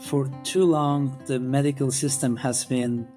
For too long, the medical system has been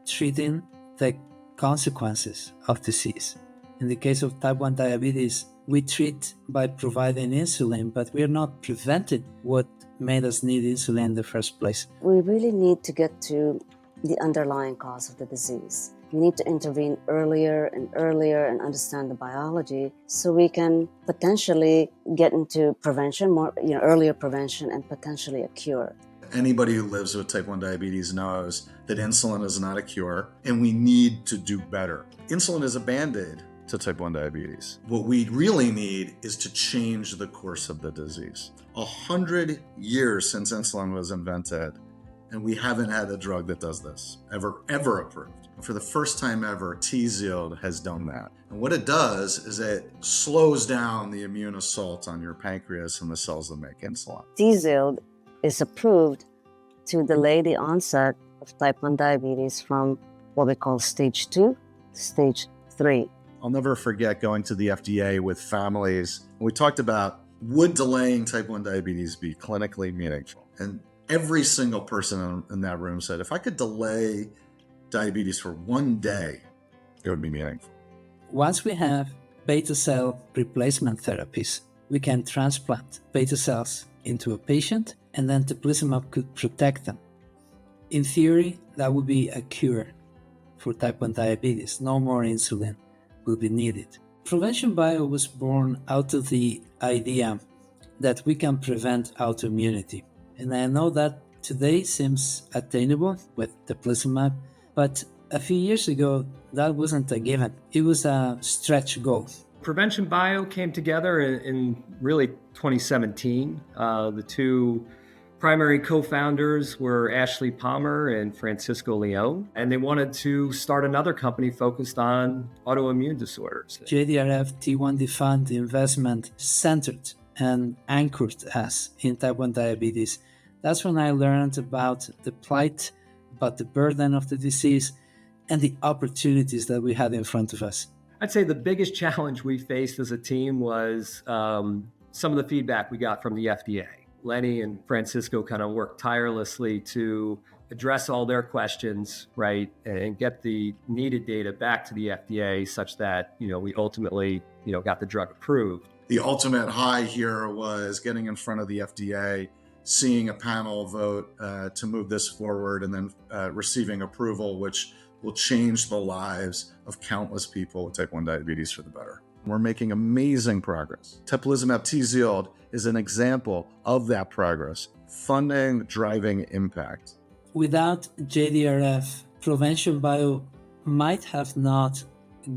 treating the consequences of disease. In the case of type 1 diabetes, we treat by providing insulin, but we are not preventing what made us need insulin in the first place. We really need to get to the underlying cause of the disease. We need to intervene earlier and understand the biology so we can potentially get into prevention, earlier prevention and potentially a cure. Anybody who lives with type 1 diabetes knows that insulin is not a cure and we need to do better. Insulin is a band-aid to type 1 diabetes. What we really need is to change the course of the disease. 100 years since insulin was invented, and we haven't had a drug that does this, ever approved. For the first time ever, Tzield has done that. And what it does is it slows down the immune assault on your pancreas and the cells that make insulin. Tzield is approved to delay the onset of type 1 diabetes from what we call stage 2 to stage 3. I'll never forget going to the FDA with families. We talked about, would delaying type 1 diabetes be clinically meaningful? And every single person in that room said, if I could delay diabetes for one day, it would be meaningful. Once we have beta cell replacement therapies, we can transplant beta cells into a patient, and then teplizumab could protect them. In theory, that would be a cure for type 1 diabetes. No more insulin will be needed. Provention Bio was born out of the idea that we can prevent autoimmunity. And I know that today seems attainable with teplizumab, but a few years ago, that wasn't a given. It was a stretch goal. Provention Bio came together in really 2017. The two primary co-founders were Ashley Palmer and Francisco Leon, and they wanted to start another company focused on autoimmune disorders. JDRF T1D Fund investment centered and anchored us in type 1 diabetes. That's when I learned about the plight, about the burden of the disease, and the opportunities that we had in front of us. I'd say the biggest challenge we faced as a team was some of the feedback we got from the FDA. Lenny and Francisco kind of worked tirelessly to address all their questions, right, and get the needed data back to the FDA such that, we ultimately, got the drug approved. The ultimate high here was getting in front of the FDA, seeing a panel vote to move this forward, and then receiving approval, which will change the lives of countless people with type 1 diabetes for the better. We're making amazing progress. Teplizumab Tzield is an example of that progress, funding, driving impact. Without JDRF, Provention Bio might have not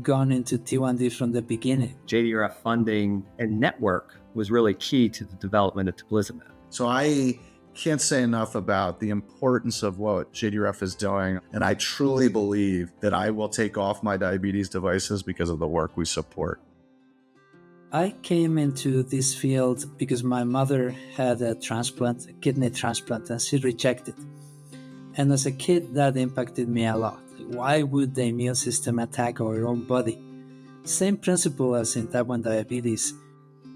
gone into T1D from the beginning. JDRF funding and network was really key to the development of teplizumab. So I can't say enough about the importance of what JDRF is doing, and I truly believe that I will take off my diabetes devices because of the work we support. I came into this field because my mother had a kidney transplant, and she rejected. And as a kid, that impacted me a lot. Why would the immune system attack our own body? Same principle as in type 1 diabetes.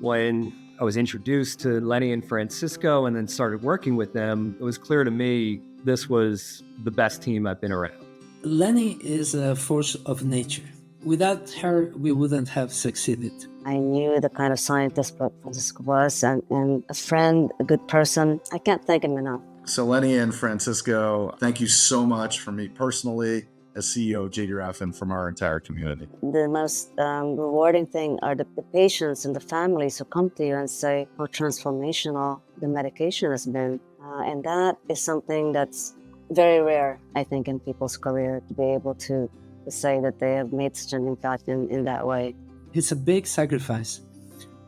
When I was introduced to Lenny and Francisco and then started working with them, it was clear to me this was the best team I've been around. Lenny is a force of nature. Without her, we wouldn't have succeeded. I knew the kind of scientist that Francisco was, and a friend, a good person. I can't thank him enough. So Lenny and Francisco, thank you so much from me personally, as CEO of JDRF, and from our entire community. The most rewarding thing are the patients and the families who come to you and say how transformational the medication has been. And that is something that's very rare, I think, in people's career, to be able to say that they have made such an impact in that way. It's a big sacrifice,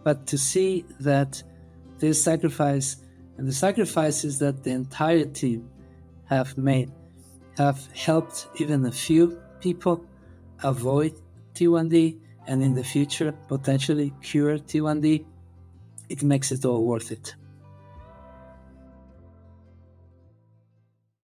but to see that this sacrifice and the sacrifices that the entire team have made have helped even a few people avoid T1D and in the future potentially cure T1D, it makes it all worth it.